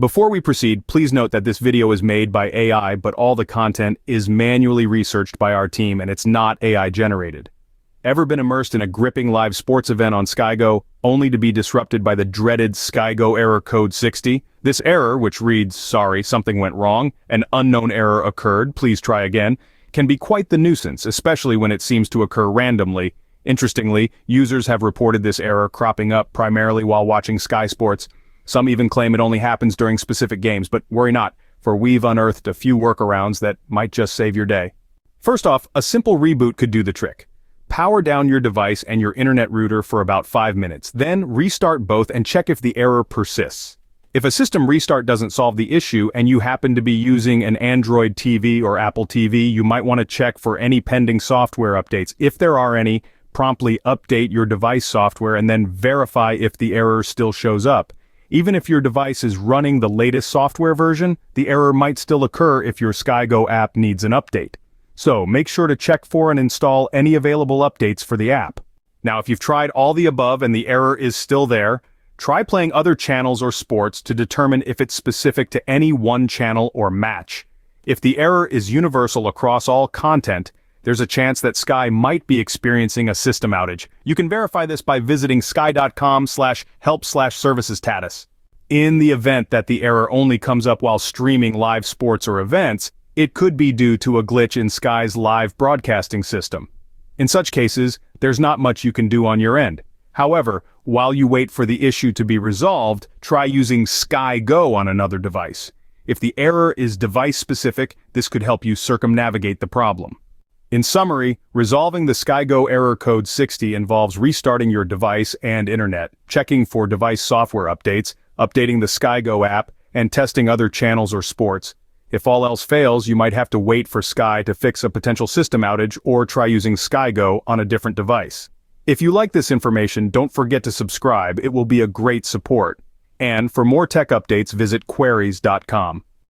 Before we proceed, please note that this video is made by AI, but all the content is manually researched by our team and it's not AI generated. Ever been immersed in a gripping live sports event on SkyGo, only to be disrupted by the dreaded SkyGo error code 60? This error, which reads, "Sorry, something went wrong, an unknown error occurred, please try again," can be quite the nuisance, especially when it seems to occur randomly. Interestingly, users have reported this error cropping up primarily while watching Sky Sports. Some even claim it only happens during specific games, but worry not, for we've unearthed a few workarounds that might just save your day. First off, a simple reboot could do the trick. Power down your device and your internet router for about 5 minutes, then restart both and check if the error persists. If a system restart doesn't solve the issue and you happen to be using an Android TV or Apple TV, you might want to check for any pending software updates. If there are any, promptly update your device software and then verify if the error still shows up. Even if your device is running the latest software version, the error might still occur if your SkyGo app needs an update. So make sure to check for and install any available updates for the app. Now, if you've tried all the above and the error is still there, try playing other channels or sports to determine if it's specific to any one channel or match. If the error is universal across all content, there's a chance that Sky might be experiencing a system outage. You can verify this by visiting sky.com/help/services status. In the event that the error only comes up while streaming live sports or events, it could be due to a glitch in Sky's live broadcasting system. In such cases, there's not much you can do on your end. However, while you wait for the issue to be resolved, try using SkyGo on another device. If the error is device-specific, this could help you circumnavigate the problem. In summary, resolving the SkyGo error code 60 involves restarting your device and internet, checking for device software updates, updating the SkyGo app, and testing other channels or sports. If all else fails, you might have to wait for Sky to fix a potential system outage or try using SkyGo on a different device. If you like this information, don't forget to subscribe. It will be a great support. And for more tech updates, visit queries.com.